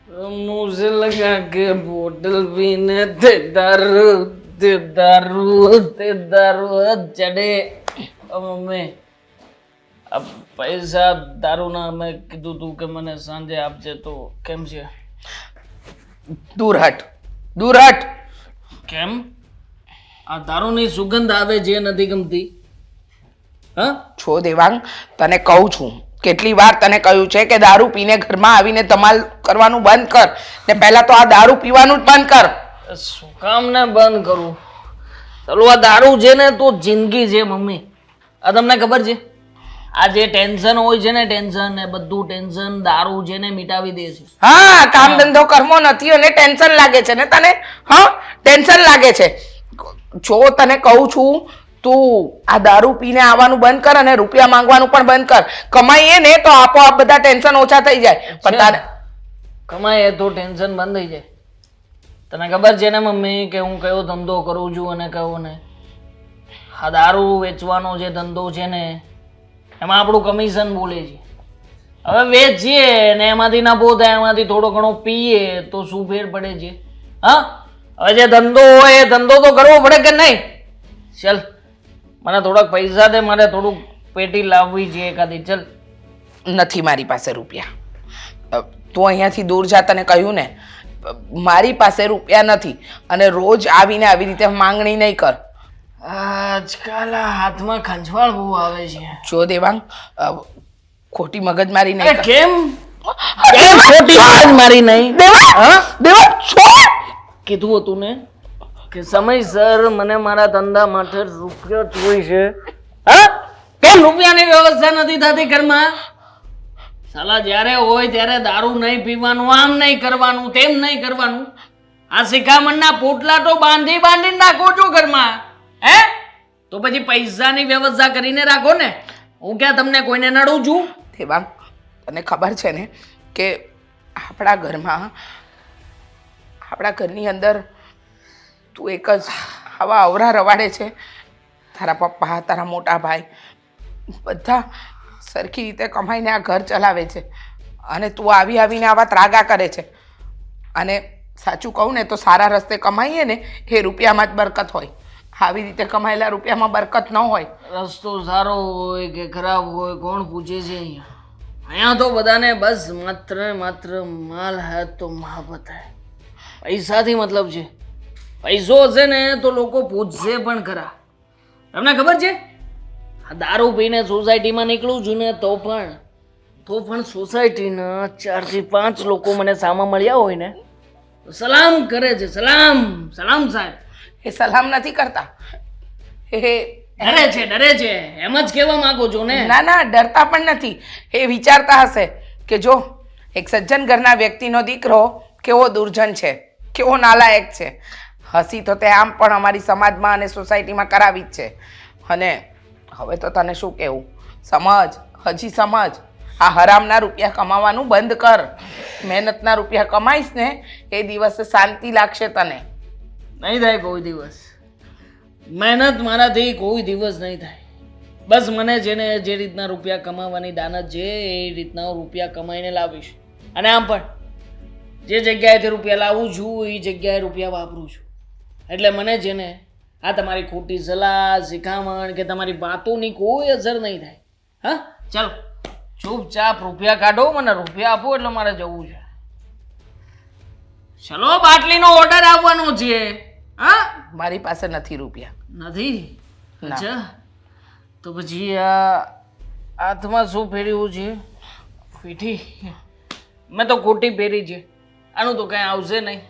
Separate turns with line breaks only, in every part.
मुझे लगा कि बोतल पीने ते दारू चढ़े मम्मी अब પૈસા દારૂના મેં કીધું તું કે મને સાંજે આપજે તો કેમ છે
દૂર હટ
કેમ આ દારૂની સુગંધ આવે જે નથી ગમતી હા
છો દેવાંગ તને કહું છું કેટલી વાર તને કહ્યું છે કે દારૂ પીને ઘરમાં આવીને ધમાલ કરવાનું બંધ કર ને પહેલા તો આ દારૂ પીવાનું જ બંધ કર
શું કામ ને બંધ કરું ચાલો આ દારૂ છે ને તો જિંદગી છે મમ્મી આ તમને ખબર છે આ જે ટેન્શન હોય છે ને ટેન્શન ને બધું ટેન્શન દારૂ છે ને મિટાવી દે છે
હા કામ ધંધો કરવો નથી અને ટેન્શન લાગે છે ને તને હા ટેન્શન લાગે છે જો તને કહું છું તું આ દારૂ પીને આવવાનું બંધ કર અને રૂપિયા માંગવાનું પણ બંધ કર કમાઈએ ને તો આપોઆપ બધા ટેન્શન ઓછા થઈ જાય પણ તારે
કમાઈએ તો ટેન્શન બંધ થઈ જાય તને ખબર છે ને મમ્મી કે હું કયો ધંધો કરું છું અને કયો ને આ દારૂ વેચવાનો જે ધંધો છે ને એમાં આપણું કમિશન બોલે છે હવે વેચીએ ને એમાંથી નફો થાય એમાંથી થોડો ઘણો પીએ તો શું ફેર પડે છે હા હવે જે ધંધો હોય એ ધંધો તો કરવો પડે કે નહીં ચાલ મને થોડાક પૈસા દે મારે થોડુંક પેટી લાવવી છે એકાદી ચાલ
નથી મારી પાસે રૂપિયા તું અહીંયાથી દૂર જા તને કહ્યું ને મારી પાસે રૂપિયા નથી અને રોજ આવીને આવી રીતે માંગણી નહીં કર
આજકાલ આ હાથમાં ખંજવાળ બહુ આવે છે
જો દેવાંગ ખોટી મગજમારી નહીં કર.
કેમ ખોટી મગજમારી નહીં
દેવાંગ છોડ
કીધું હતું ને કે સમયસર મને મારા ધંધા માટે રૂપિયા જોઈએ છે હા કેમ રૂપિયાની વ્યવસ્થા નથી થતી ઘરમાં સાલા જ્યારે હોય ત્યારે દારૂ નહીં પીવાનું આમ નહીં કરવાનું તેમ નહીં કરવાનું આ શિખામણના પોટલા તો બાંધીને નાખો છો ઘરમાં હે તો પછી પૈસાની વ્યવસ્થા કરીને રાખો ને હું ક્યાં તમને કોઈને નડું છું
દેવાંગ તને ખબર છે ને કે આપણા ઘરની અંદર તું એક જ આવા અવરા રવાડે છે તારા પપ્પા તારા મોટા ભાઈ બધા સરખી રીતે કમાઈને આ ઘર ચલાવે છે અને તું આવીને આવા ત્રાગા કરે છે અને સાચું કહું ને તો સારા રસ્તે કમાઈએ ને એ રૂપિયામાં જ બરકત હોય આવી રીતે કમાયેલા રૂપિયામાં બરકત ન હોય
રસ્તો સારો હોય કે ખરાબ હોય કોણ પૂછે છે અહીંયા તો બધાને બસ માત્ર માલ હૈ તો મોહબ્બત હૈ પૈસાથી મતલબ છે પૈસો હશે ને તો લોકો પૂછશે પણ ખરા તમને ખબર છે આ દારૂ પીને સોસાયટીમાં નીકળું છું ને તો પણ સોસાયટીના 4 થી 5 લોકો મને સામે મળ્યા હોય ને તો સલામ કરે છે સલામ સાહેબ
એ સલામ નથી કરતા એ
ડરે છે એમ જ કહેવા માંગો છો ને
ના ડરતા પણ નથી એ વિચારતા હશે કે જો એક સજ્જન ઘરના વ્યક્તિનો દીકરો કેવો દુર્જન છે કેવો નાલાયક છે હસી તો તે આમ પણ અમારી સમાજમાં અને સોસાયટીમાં કરાવી જ છે અને હવે તો તને શું કહેવું હજી સમજ આ હરામના રૂપિયા કમાવાનું બંધ કર મહેનતના રૂપિયા કમાઈશ ને એ દિવસે શાંતિ લાગશે તને
નહીં થાય કોઈ દિવસ મહેનત મારાથી કોઈ દિવસ નહીં થાય બસ મને જેને જે રીતના રૂપિયા કમાવાની દાનત છે એ રીતના રૂપિયા કમાઈને લાવીશ અને આમ પણ જે જગ્યાએથી રૂપિયા લાવું છું એ જગ્યાએ રૂપિયા વાપરું છું એટલે મને છે ને આ તમારી ખોટી સલાહ શિખામણ કે તમારી વાતોની કોઈ અસર નહીં થાય હા ચાલો ચૂપચાપ રૂપિયા કાઢો મને રૂપિયા આપો એટલે મારે જવું છે ચલો બાટલીનો ઓર્ડર આવવાનો છે હા
મારી પાસે નથી રૂપિયા
નથી અચ્છા તો પછી આ હાથમાં શું પહેર્યું છે ફીઠી મેં તો ખોટી પહેરી છે આનું તો કાંઈ આવશે નહીં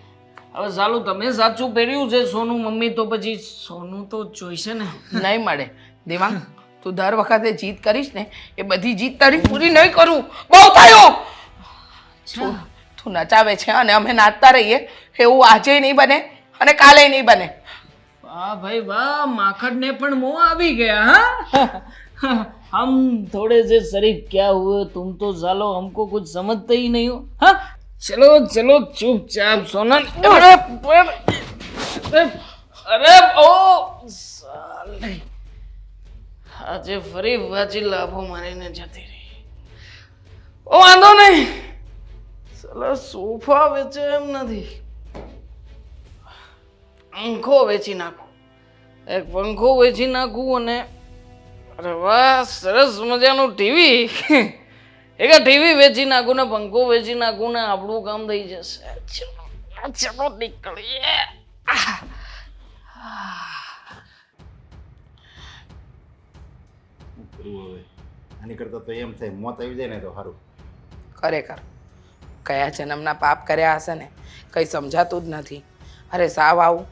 હવે સાલું તમે સાચું પહેર્યું છે સોનું મમ્મી તો પછી સોનું તો જોઈશે ને
નહીં મળે દેવાંગ તું દર વખતે જીત કરીશ ને એ બધી જીત તારી પૂરી નહીં કરું બહુ થયું તું નચાવે છે અને અમે નાચતા રહીએ એવું આજે નહીં બને અને કાલે નહીં બને
વાહ ભાઈ વાહ માખણ ને પણ મોં આવી ગયા હા हम थोड़े से शरीफ क्या हुए तुम तो सालो हमको कुछ समझते ही नहीं हो हाँ चलो चुपचाप सोना अरे ओ साले આજે ફરી પાછી લાભો મારીને જતી રહી ઓ વાંધો નહીં ચલો સોફા વેચે એમ નથી, પંખો વેચી નાખું. એક પંખો વેચી નાખું અને અરે વાહ સરસ મજાનું ટીવી એક ટીવી વેચી નાખું ને પંખો વેચી નાખું ને આપણું કામ થઈ જશે. ચલો નીકળીએ.
હવે આની કરતા તો એમ થાય મોત આવી જાય ને તો સારું.
ખરેખર કયા જન્મના પાપ કર્યા હશે ને કંઈ સમજાતું જ નથી. અરે સાવ આવું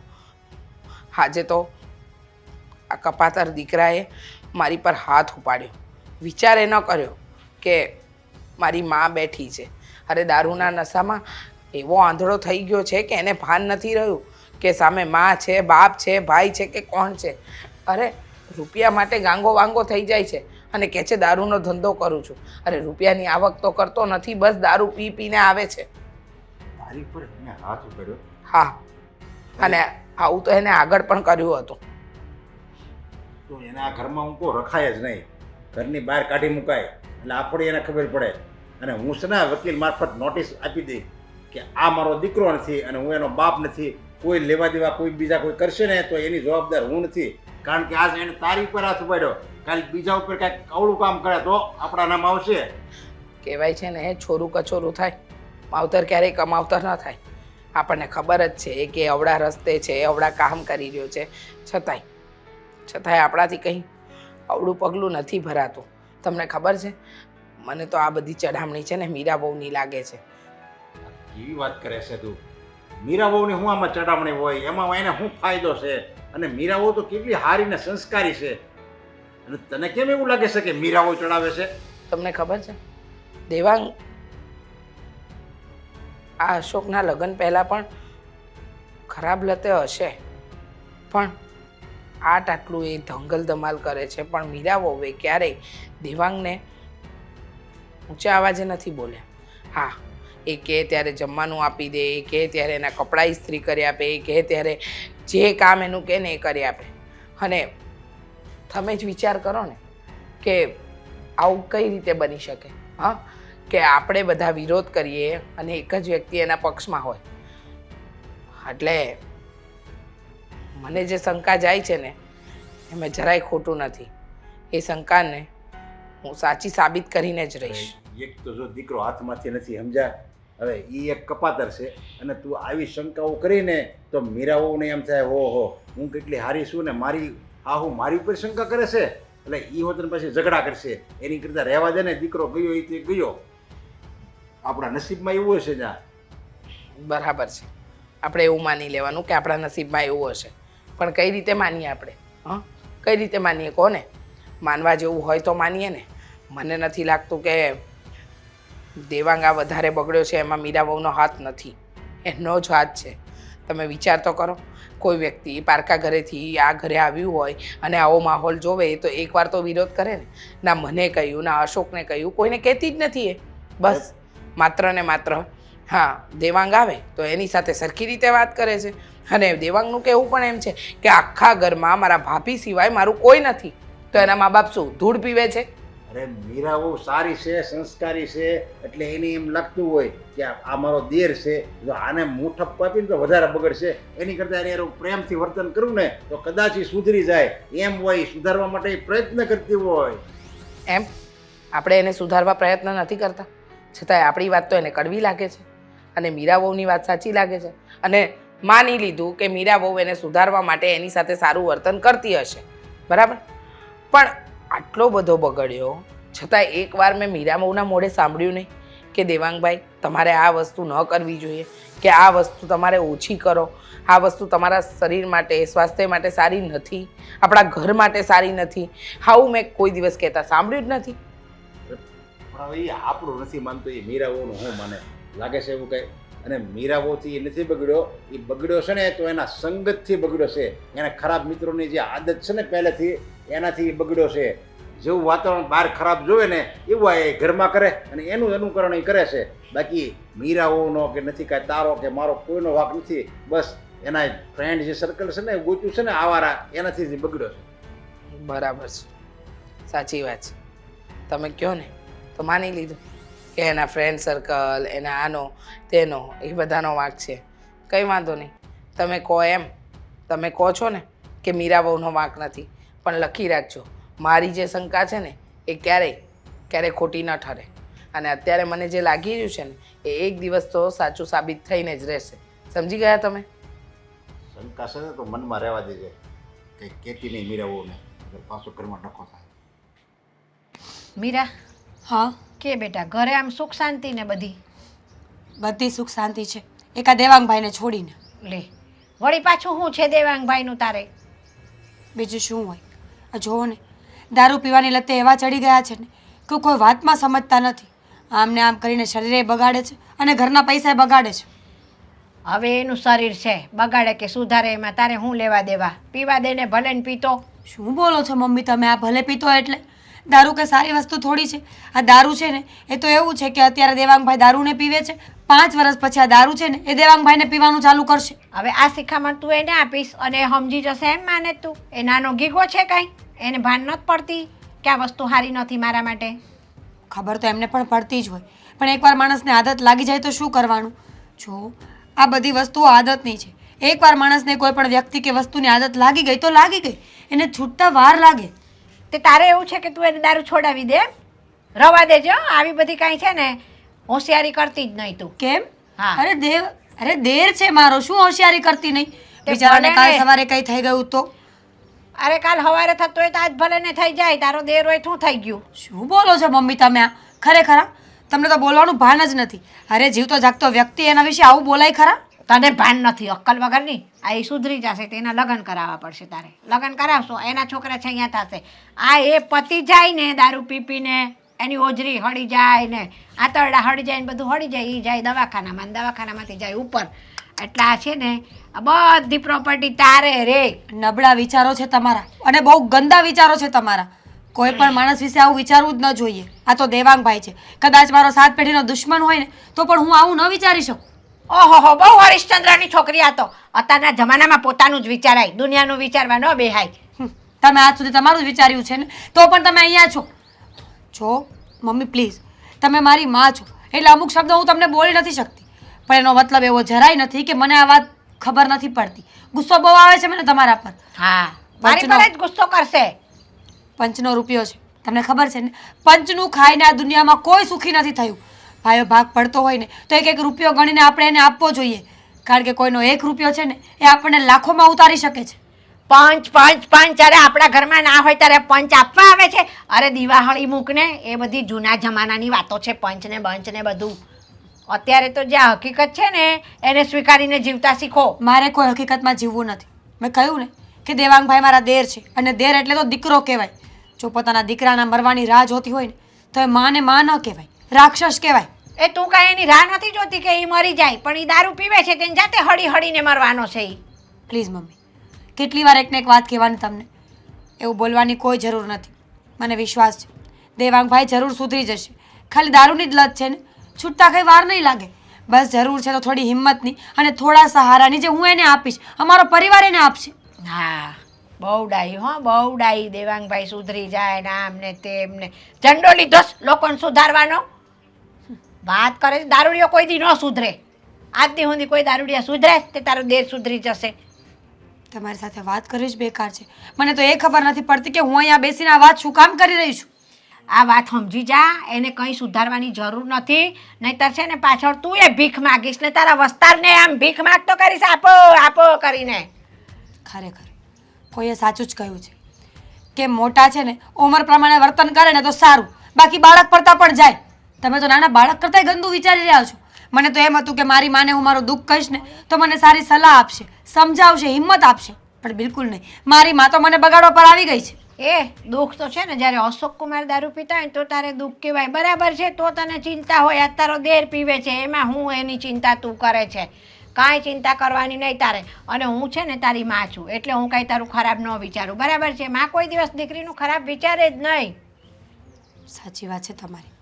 આજે તો આ કપાતર દીકરાએ મારી પર હાથ ઉપાડ્યો. વિચાર એ ન કર્યો કે મારી મા બેઠી છે. અરે દારૂના નશામાં એવો આંધળો થઈ ગયો છે કે એને ભાન નથી રહ્યું કે સામે મા છે, બાપ છે, ભાઈ છે કે કોણ છે. અરે રૂપિયા માટે ગાંગો વાંગો થઈ જાય છે અને કહે છે દારૂનો ધંધો કરું છું. અરે રૂપિયાની આવક તો કરતો નથી, બસ દારૂ પી પીને આવે છે.
તારી પર એને હાથ ઉપાડ્યો?
હા, અને આવું તો એને આગળ પણ કર્યું હતું.
તો એના ઘરમાં હું કહું રખાય જ નહીં, ઘરની બહાર કાઢી મુકાય એટલે આપણે એને ખબર પડે. અને હું છે ને વકીલ મારફત નોટિસ આપી દઈ કે આ મારો દીકરો નથી અને હું એનો બાપ નથી. કોઈ લેવા દેવા કોઈ બીજા કોઈ કરશે ને તો એની જવાબદાર હું નથી. કારણ કે આજ એને તારી ઉપર હાથ ઉપાડ્યો, કાલે બીજા ઉપર કાંઈક અવળું કામ કરે તો આપણા નામ આવશે.
કહેવાય છે ને છોરું કચોરું થાય, માવતર ક્યારેય કમાવતર ન થાય. આપણને ખબર જ છે કે અવળા રસ્તે છે, અવળા કામ કરી રહ્યો છે, છતાંય આપણાથી કંઈ અવળું પગલું નથી ભરાતું. તમને ખબર છે, મને તો આ બધી ચડામણી છે ને મીરા બહુની લાગે છે.
એવી વાત કરે છે તું? મીરા બહુની હું આમાં ચડામણી હોય? એમાં એને શું ફાયદો છે? અને મીરા બહુ તો કેટલી સારી ને સંસ્કારી છે. અને તને કેમ એવું લાગે છે કે મીરા બહુ ચડાવે છે?
તમને ખબર છે દેવાંગ, આ અશોકના લગ્ન પહેલાં પણ ખરાબ લતે હશે, પણ આટલું એ ધંગલ ધમાલ કરે છે, પણ મીરા વહુએ ક્યારેય દેવાંગને ઊંચા અવાજે નથી બોલ્યા. હા, એ કહે ત્યારે જમવાનું આપી દે, એ કહે ત્યારે એના કપડાં ઇસ્ત્રી કરી આપે, એ કહે ત્યારે જે કામ એનું કહે ને એ કરી આપે. અને તમે જ વિચાર કરો ને કે આવું કઈ રીતે બની શકે? હા, કે આપણે બધા વિરોધ કરીએ અને એક જ વ્યક્તિ એના પક્ષમાં હોય. એટલે મને જે શંકા જાય છે ને એમાં જરાય ખોટું નથી. એ શંકાને હું સાચી સાબિત કરીને જ રહીશ.
એક તો જો દીકરો હાથમાંથી નથી, સમજ્યા? હવે એ એક કપાતર છે અને તું આવી શંકાઓ કરીને તો મીરાઓને એમ થાય હો હું કેટલી હારી છું ને મારી મારી ઉપર શંકા કરે છે એટલે એ હોતને પછી ઝઘડા કરશે. એની કરતાં રહેવા દે ને, દીકરો ગયો એ તે ગયો. આપણા નસીબમાં એવું હશે જ્યાં.
બરાબર છે, આપણે એવું માની લેવાનું કે આપણા નસીબમાં એવું હશે, પણ કઈ રીતે માનીએ આપણે? હા, કઈ રીતે માનીએ? કોને માનવા જેવું હોય તો માનીએ ને. મને નથી લાગતું કે દેવાંગ આ વધારે બગડ્યો છે એમાં મીરા બહુનો હાથ નથી, એનો જ હાથ છે. તમે વિચાર તો કરો, કોઈ વ્યક્તિ પારકા ઘરેથી આ ઘરે આવ્યું હોય અને આવો માહોલ જોવે તો એકવાર તો વિરોધ કરે ને. ના મને કહ્યું, ના અશોકને કહ્યું, કોઈને કહેતી જ નથી એ. બસ માત્ર ને માત્ર હા દેવાંગ આવે તો એની સાથે સરખી રીતે વાત કરે છે. અને દેવાંગનું કહેવું પણ એમ છે કે આખા ઘરમાં મારા ભાભી સિવાય મારું કોઈ નથી. તો એના મા બાપ શું ધૂળ પીવે છે?
અરે મીરા બહુ સારી છે, સંસ્કારી છે, એટલે એને એમ લાગતું હોય કે આ મારો દેર છે, જો આને મુઠપ આપીને તો વધારે બગડશે. એની કરતાં એને પ્રેમથી વર્તન કરવું ને તો કદાચ એ સુધરી જાય. એમ હોય, સુધારવા માટે પ્રયત્ન કરતી હોય.
એમ આપણે એને સુધારવા પ્રયત્ન નથી કરતા, છતાંય આપણી વાત તો એને કડવી લાગે છે અને મીરા બહુની વાત સાચી લાગે છે. અને માની લીધું કે મીરા બહુ એને સુધારવા માટે એની સાથે સારું વર્તન કરતી હશે, બરાબર. પણ આટલો બધો બગડ્યો છતાં એકવાર મેં મીરા બહુના મોઢે સાંભળ્યું નહીં કે દેવાંગભાઈ તમારે આ વસ્તુ ન કરવી જોઈએ, કે આ વસ્તુ તમારે ઓછી કરો, આ વસ્તુ તમારા શરીર માટે, સ્વાસ્થ્ય માટે સારી નથી, આપણા ઘર માટે સારી નથી. આવું મેં કોઈ દિવસ કહેતા સાંભળ્યું જ નથી.
પણ હવે એ આપણું નથી માનતો, એ મીરાઓનું હું માને લાગે છે એવું કંઈ. અને મીરાઓથી એ નથી બગડ્યો, એ બગડ્યો છે ને તો એના સંગતથી બગડ્યો છે. એના ખરાબ મિત્રોની જે આદત છે ને પહેલેથી એનાથી બગડ્યો છે. જેવું વાતાવરણ બહાર ખરાબ જોવે ને એવું એ ઘરમાં કરે અને એનું અનુકરણ એ કરે છે. બાકી મીરાઓનો કે નથી કાંઈ તારો કે મારો કોઈનો વાંક નથી. બસ એના ફ્રેન્ડ જે સર્કલ છે ને ગોચ્યું છે ને આવારા, એનાથી જ બગડ્યો છે.
બરાબર છે, સાચી વાત છે. તમે કહો ને તો માની લીધું. કે એના ફ્રેન્ડ સર્કલ, એના આનો તેનો, એ બધાનો વાંક છે. કંઈ વાંધો નહીં, તમે કહો એમ. તમે કહો છો ને કે મીરા બહુનો વાંક નથી, પણ લખી રાખજો, મારી જે શંકા છે ને એ ક્યારેય ખોટી ન ઠરે. અને અત્યારે મને જે લાગી રહ્યું છે ને એ એક દિવસ તો સાચું સાબિત થઈને જ રહેશે. સમજી ગયા તમે?
શંકા છે ને તો મનમાં રહેવા દેજે, કંઈ કહેતી નહીં મીરા વહુને, પાછો ઘરમાં ડખો થાય.
મીરા,
હા
કે બેટા ઘરે આમ સુખ શાંતિ ને બધી?
બધી સુખ શાંતિ છે, એકા દેવાંગભાઈને છોડીને.
લે, વળી પાછું શું છે દેવાંગભાઈનું તારે?
બીજું શું હોય? આ જોવો ને, દારૂ પીવાની લતે એવા ચડી ગયા છે ને કે કોઈ વાતમાં સમજતા નથી. આમને આમ કરીને શરીરે બગાડે છે અને ઘરના પૈસા બગાડે છે.
હવે એનું શરીર છે, બગાડે કે સુધારે એમાં તારે શું લેવા દેવા? પીવા દે ને ભલે ને પીતો.
શું બોલો છો મમ્મી તમે? આ ભલે પીતો એટલે દારૂ કે સારી વસ્તુ થોડી છે. આ દારૂ છે ને એ તો એવું છે કે અત્યારે દેવાંગભાઈ દારૂને પીવે છે, 5 વર્ષ પછી આ દારૂ છે ને એ દેવાંગભાઈને પીવાનું ચાલુ કરશે.
હવે આ શિખામણ તું એને આપીશ અને એ સમજી જશે એમ માને તું? એ નાનો ગીગો છે કાંઈ? એને ભાન નથી પડતી કે આ વસ્તુ સારી નથી મારા માટે?
ખબર તો એમને પણ પડતી જ હોય, પણ એકવાર માણસને આદત લાગી જાય તો શું કરવાનું? જો આ બધી વસ્તુઓ આદતની છે. એકવાર માણસને કોઈ પણ વ્યક્તિ કે વસ્તુની આદત લાગી ગઈ તો લાગી ગઈ, એને છૂટતા વાર લાગે.
તે તારે એવું છે કે તું એને દારૂ છોડાવી દે? રવા દેજો, આવી બધી કાંઈ છે ને હોશિયારી કરતી જ નહીં તું.
કેમ?
હા.
અરે દેર છે મારો, શું હોશિયારી કરતી નહીં? બિચારાને
ભલે
કાલ
ને.
સવારે કઈ થઈ ગયું તો?
અરે કાલ સવારે થતો હોય તો આજ ભલે ને થઈ જાય, તારો દેર હોય શું થઈ ગયું?
શું બોલો છો મમ્મી તમે? આ ખરેખર આ? તમને તો બોલવાનું ભાન જ નથી. અરે જીવતો જાગતો વ્યક્તિ એના વિશે આવું બોલાય ખરા?
તને ભાન નથી અક્કલ વગરની? આ એ સુધરી જશે, તેના લગ્ન કરાવવા પડશે તારે. લગ્ન કરાવશો, એના છોકરા છે અહીંયા થશે. આ એ પતિ જાય ને દારૂ પી પીને, એની ઓજરી હળી જાય ને આંતરડા હળી જાય ને બધું હળી જાય, એ જાય દવાખાનામાં, દવાખાનામાંથી જાય ઉપર. એટલે આ છે ને આ બધી પ્રોપર્ટી તારે રે.
નબળા વિચારો છે તમારા અને બહુ ગંદા વિચારો છે તમારા. કોઈ પણ માણસ વિશે આવું વિચારવું જ ન જોઈએ. આ તો દેવાંગભાઈ છે, કદાચ મારો 7 પેઢીનો દુશ્મન હોય ને તો પણ હું આવું ન વિચારી શકું.
ઓહો, બહુ હરિશ્ચંદ્રની છોકરી આ તો. અત્યારના જમાનામાં પોતાનું જ વિચારાય, દુનિયાનું વિચારવા ન બેહાય.
તમે આજ સુધી તમારું જ વિચાર્યું છે ને, તો પણ તમે અહીંયા છો. જો મમ્મી પ્લીઝ, તમે મારી માં છો એટલે અમુક શબ્દ હું તમને બોલી નથી શકતી, પણ એનો મતલબ એવો જરાય નથી કે મને આ વાત ખબર નથી પડતી. ગુસ્સો બહુ આવે છે મને તમારા પર.
હા, મારી પર જ ગુસ્સો કરશે.
પંચનો રૂપિયો છે, તમને ખબર છે ને? પંચનું ખાઈને આ દુનિયામાં કોઈ સુખી નથી થયું. ભાઈઓ ભાગ પડતો હોય ને તો એક રૂપિયો ગણીને આપણે એને આપવો જોઈએ, કારણ કે કોઈનો 1 રૂપિયો છે ને એ આપણને લાખોમાં ઉતારી શકે છે.
પંચ અરે આપણા ઘરમાં ના હોય ત્યારે પંચ આપવા આવે છે? અરે દિવાળી મૂકને, એ બધી જૂના જમાનાની વાતો છે, પંચ ને બંચ ને બધું. અત્યારે તો જે હકીકત છે ને એને સ્વીકારીને જીવતા શીખો.
મારે કોઈ હકીકતમાં જીવવું નથી. મેં કહ્યું ને કે દેવાંગભાઈ મારા દેર છે, અને દેર એટલે તો દીકરો કહેવાય. જો પોતાના દીકરાના મરવાની રાહ જોતી હોય ને તો એ માને માં ન કહેવાય, રાક્ષસ કહેવાય.
એ તું કાંઈ એની રાહ નથી જોતી કે એ મરી જાય, પણ એ દારૂ પીવે છે તેને જાતે હળી હળીને મરવાનો છે એ.
પ્લીઝ મમ્મી, કેટલી વાર એકને એક વાત કહેવાની તમને? એવું બોલવાની કોઈ જરૂર નથી. મને વિશ્વાસ છે દેવાંગભાઈ જરૂર સુધરી જશે. ખાલી દારૂની જ લત છે ને, છૂટતા કંઈ વાર નહીં લાગે. બસ જરૂર છે તો થોડી હિંમતની અને થોડા સહારાની, જે હું એને આપીશ, અમારો પરિવાર એને આપશે.
હા, બહુ ડાઈ હો, બહુ ડાઈ. દેવાંગભાઈ સુધરી જાય ને આમ ને તેમ ને ઝંડો લીધો લોકોને સુધારવાનો. વાત કરે છે દારૂડિયો કોઈ દી ન સુધરે. આજ દી સુધી કોઈ દારૂડિયા સુધરે તે તારો દેર સુધરી જશે.
તમારી સાથે વાત કરવી જ બેકાર છે. મને તો એ ખબર નથી પડતી કે હું અહીંયા બેસીને આ વાત શું કામ કરી રહી છું.
આ વાત સમજી જા, એને કંઈ સુધારવાની જરૂર નથી. નહીંતર છે ને પાછળ તું એ ભીખ માગીશ ને તારા વસ્તારને આમ ભીખ માગતો કરીશ, આપો આપો કરીને.
ખરેખર કોઈએ સાચું જ કહ્યું છે કે મોટા છે ને ઉંમર પ્રમાણે વર્તન કરે ને તો સારું, બાકી બાળક પડતા પણ જાય. તમે તો નાના બાળક કરતાંય ગંદુ વિચારી રહ્યા છો. મને તો એમ હતું કે મારી માને હું મારું દુઃખ કહીશ ને તો મને સારી સલાહ આપશે, સમજાવશે, હિંમત આપશે, પણ બિલકુલ નહીં. મારી માં તો મને બગાડવા પર આવી ગઈ છે.
એ દુઃખ તો છે ને જ્યારે અશોક કુમાર દારૂ પીતા હોય ને તો તારે દુઃખ કહેવાય, બરાબર છે? તો તને ચિંતા હોય, આ તારો દેર પીવે છે એમાં હું એની ચિંતા તું કરે છે. કાંઈ ચિંતા કરવાની નહીં તારે. અને હું છે ને તારી માં છું એટલે હું કાંઈ તારું ખરાબ ન વિચારું, બરાબર છે? માં કોઈ દિવસ દીકરીનું ખરાબ વિચારે જ નહીં.
સાચી વાત છે તમારી.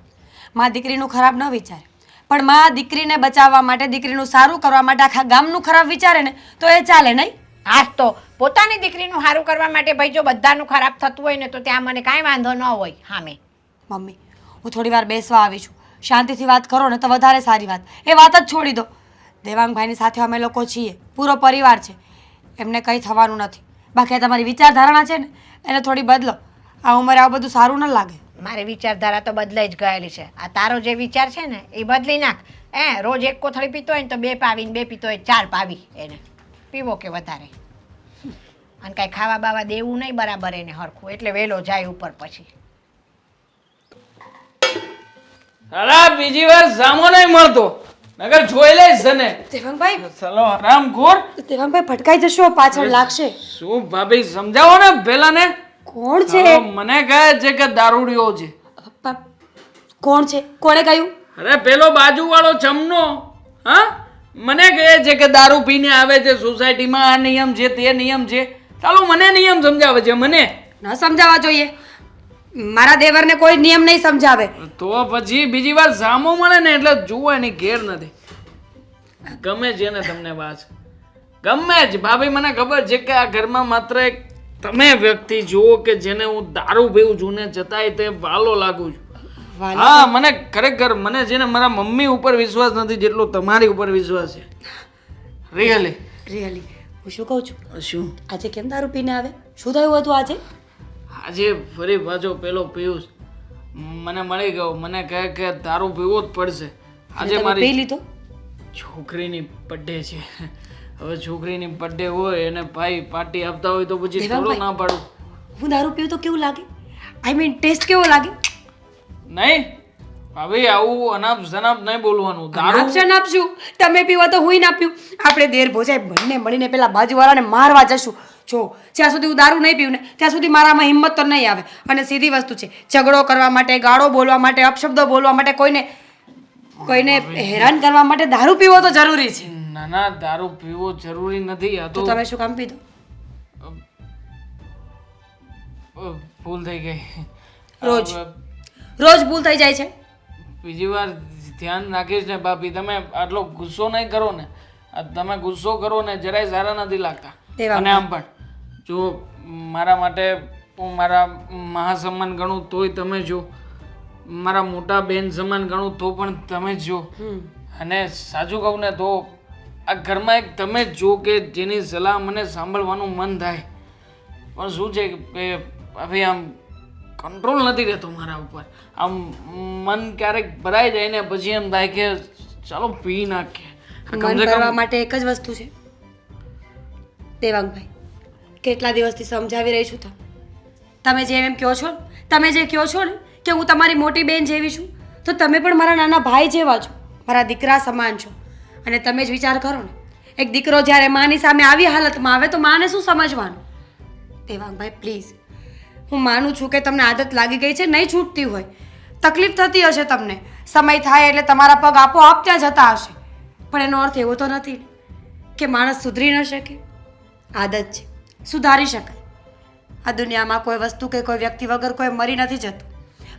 માં દીકરીનું ખરાબ ન વિચારે, પણ માં દીકરીને બચાવવા માટે, દીકરીનું સારું કરવા માટે આખા ગામનું ખરાબ વિચારે ને તો એ ચાલે નહીં.
આજ તો પોતાની દીકરીનું સારું કરવા માટે ભાઈ જો બધાનું ખરાબ થતું હોય ને તો ત્યાં મને કાંઈ વાંધો ન હોય. હા મેં
મમ્મી, હું થોડી વાર બેસવા આવી છું. શાંતિથી વાત કરો ને તો વધારે સારી વાત. એ વાત જ છોડી દો. દેવાંગભાઈની સાથે અમે લોકો છીએ, પૂરો પરિવાર છે, એમને કંઈ થવાનું નથી. બાકી આ તમારી વિચારધારણા છે ને એને થોડી બદલો. આ ઉંમરે આ બધું સારું ન લાગે.
મારી વિચારધારા તો બદલાઈ જ ગયેલી છે. આ તારો જે વિચાર છે ને એ બદલી નાખ. રોજ એક કોથળી પીતો હોય ને તો 2 પાવી ને 2 પીતો હોય 4 પાવી એને પીવો કે વધારે. અને કાંઈ ખાવા બાવા દેવું નહીં બરાબર એને હરખું, એટલે વહેલો જાય ઉપર પછી.
અલા બીજી વાર સામો નહીં મળતો, નગર જોઈ લઈશ તને.
દેવાંગભાઈ,
ચલો આરામ ખોર.
દેવાંગભાઈ ભટકાઈ જશો, પાછળ લાગશે.
શું ભાભી સમજાવો ને પેલા ને.
કોણ છે?
મને કહે છે કે દારૂડિયો છે.
કોણ છે? કોણે કહ્યું?
અરે પેલો બાજુ વાળો ચમનો. હા, મને કહે છે કે દારૂ પીને આવે છે સોસાયટીમાં, આ નિયમ છે તે નિયમ છે. ચાલો મને નિયમ સમજાવે છે. મને
ન સમજાવવા જોઈએ. મારા દેવરને કોઈ નિયમ નહીં સમજાવે.
તો પછી બીજી વાર સામો મળે ને એટલે જુઓ એની ઘેર નથી. ગમે છે ને તમને વાત, ગમે જ ભાભી. મને ખબર છે કે આ ઘરમાં માત્ર એક તમે વ્યક્તિ જુઓ કે જેને હું દારૂ પીવું છું ને છતાંય તે વાલો લાગુ છું. હા, મને ખરેખર મને છે ને મારા મમ્મી ઉપર વિશ્વાસ નથી જેટલો તમારી ઉપર વિશ્વાસ છે. રિયલી
રિયલી હું શું કહું છું,
શું
આજે કેમ દારૂ પીને આવે? શું થયું હતું આજે?
આજે ફરી પાછો પેલો પિયુષ મને મળી ગયો. મને કહે કે દારૂ પીવો જ પડશે. આજે
તમે
મારી
પી લીધો?
છોકરીની બર્થડે છે. હવે છોકરીની બર્થડે હોય અને ભાઈ પાર્ટી આપતા હોય તો પછી થોડો ના પાડું.
હું દારૂ પીવું તો કેવું લાગે? આઈ મીન ટેસ્ટ કેવો લાગે?
નહીં ભાભી, આવું અનાપ શનાપ નહીં બોલવાનું. દારૂ
ઓપ્શન આપશું. તમે પીવો તો હું ના પીવું. આપણે દેર ભોજાય બંને મળીને પેલા બાજુવાળાને મારવા જશું. જો જ્યાં સુધી હું દારૂ નહીં પીવું ને ત્યાં સુધી મારામાં હિંમત તો નહીં આવે. અને સીધી વસ્તુ છે, ઝઘડો કરવા માટે, ગાળો બોલવા માટે, અપશબ્દો બોલવા માટે, કોઈને હેરાન કરવા માટે દારૂ પીવો તો જરૂરી છે.
ના ના, દારૂ પીવો જરૂરી નથી. આ
તો
તો
તમે શું કામ પીધો?
ભૂલ થઈ ગઈ.
રોજ ભૂલ થઈ જાય છે.
બીજી વાર ધ્યાન રાખીશ ને ભાભી. તમે આટલો ગુસ્સો નહીં કરો ને. તમે ગુસ્સો કરો ને જરાય સારા નથી લાગતા. અને આમ પણ જો મારા માટે હું મારા મહાસન્માન ગણું તોય તમે જો, મારા મોટા બેન સમાન ગણું તો પણ તમે જ જો. અને સાચું કહું ને તો આ ઘરમાં એક તમે જ જો કે જેની સલાહ મને સાંભળવાનું મન થાય. પણ શું છે કે ભાભી આમ કંટ્રોલ નથી રહેતો મારા ઉપર. આમ મન ક્યારેક ભરાઈ જાય ને પછી એમ થાય કે ચાલો પી નાખીએ.
મન કરવા માટે એક જ વસ્તુ છે દેવાંગભાઈ. કેટલા દિવસથી સમજાવી રહી છું તમે જેમ એમ કહો છો, તમે જે કહો છો ને કે હું તમારી મોટી બેન જેવી છું, તો તમે પણ મારા નાના ભાઈ જેવા છો, મારા દીકરા સમાન છો. અને તમે જ વિચાર કરો ને, એક દીકરો જ્યારે માની સામે આવી હાલતમાં આવે તો માને શું સમજવાનું? દેવાંગભાઈ પ્લીઝ, હું માનું છું કે તમને આદત લાગી ગઈ છે, નહીં છૂટતી હોય, તકલીફ થતી હશે તમને, સમય થાય એટલે તમારા પગ આપોઆપ ત્યાં જતા હશે. પણ એનો અર્થ એવો તો નથી કે માણસ સુધરી ન શકે. આદત છે, સુધારી શકાય. આ દુનિયામાં કોઈ વસ્તુ કે કોઈ વ્યક્તિ વગર કોઈ મરી નથી જતું.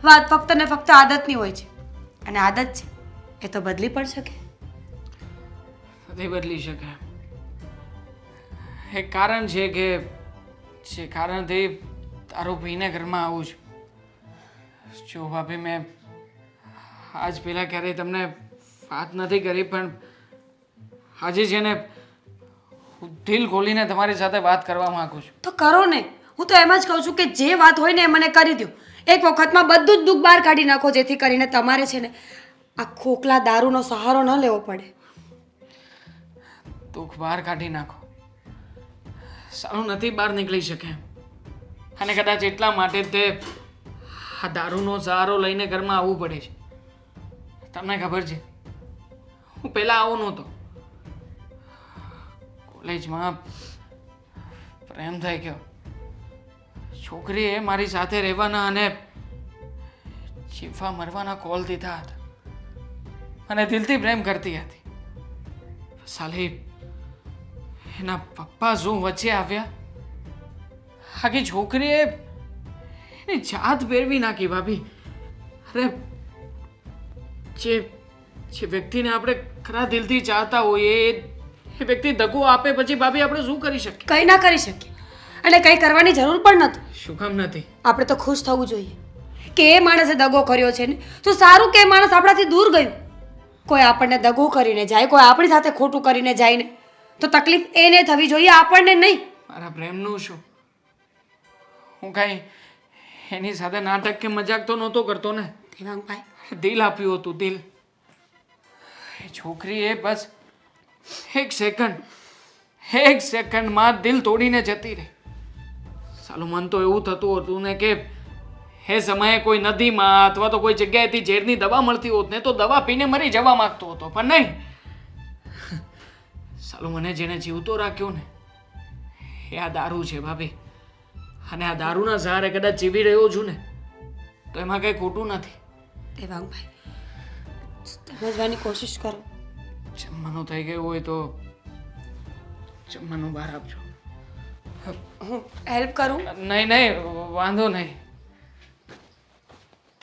વાત ફક્ત ને ફક્ત આદતની હોય છે. અને આદત છે એ તો બદલી પણ શકે.
નથી બદલી શકે. એક કારણ છે કે જે કારણથી દારૂ પીને ઘરમાં આવું છું. જો ભાભી, મેં આજ પહેલાં ક્યારેય તમને વાત નથી કરી, પણ આજે છે ને હું દિલ ખોલીને તમારી સાથે વાત કરવા માંગુ છું.
તો કરો ને. હું તો એમ જ કહું છું કે જે વાત હોય ને એ મને કરી દો. એક વખતમાં બધું જ દુઃખ બહાર કાઢી નાખો, જેથી કરીને તમારે છે ને આ ખોખલા દારૂનો સહારો ન લેવો પડે.
દુઃખ બહાર કાઢી નાખો. સારું નથી બહાર નીકળી શકે. અને કદાચ એટલા માટે તે આ દારૂનો સહારો લઈને ઘરમાં આવવું પડે છે. તમને ખબર છે, હું પહેલાં આવો નહોતો. કોલેજમાં પ્રેમ થઈ ગયો. છોકરીએ મારી સાથે રહેવાના અને જીવવા મરવાના કોલ દીધા હતા. અને દિલથી પ્રેમ કરતી હતી. સાલી એના પપ્પા શું વચ્ચે આવ્યા. આખી છોકરીએ એની જાત ફેરવી નાખી ભાભી. અરે જે વ્યક્તિને આપણે ખરા દિલથી ચાહતા હોઈએ એ વ્યક્તિ દગો આપે પછી ભાભી આપણે શું કરી શકીએ?
કંઈ ના કરી શકીએ. અને કંઈ કરવાની જરૂર પણ નથી.
શું કામ નથી?
આપણે તો ખુશ થવું જોઈએ. કે એ માણસે દગો કર્યો છે ને તો સારું કે એ માણસ આપણાથી દૂર ગયું. કોઈ આપણને દગો કરીને જાય, કોઈ આપણી સાથે ખોટું કરીને જાય ને તો તકલીફ એને થવી જોઈએ, આપણને નહીં.
મારા પ્રેમનું શું? હું કાંઈ એની સાથે નાટક કે મજાક તો નહોતો કરતો ને.
દેવાંગભાઈ,
દિલ આપ્યું હતું, દિલ. એ છોકરીએ બસ એક સેકન્ડમાં દિલ તોડીને જતી રહી. સાલું મન તો એવું થતું હતું ને કે એ સમયે કોઈ નદીમાં અથવા તો કોઈ જગ્યાએથી ઝેરની દવા મળતી હોત ને તો દવા પીને મરી જવા માંગતો હતો, પણ નહીં. સાલું મને જેને જીવતો રાખ્યો ને એ આ દારૂ છે ભાભી. અને આ દારૂના સહારે કદાચ જીવી રહ્યો છું ને તો એમાં કંઈ ખોટું નથી.
દેવાંગભાઈ, સમજવાની કોશિશ કરો.
જમવાનું થઈ ગયું હોય તો જમવાનું બહાર આપજો.
હું હેલ્પ કરું?
નહીં વાંધો નહીં.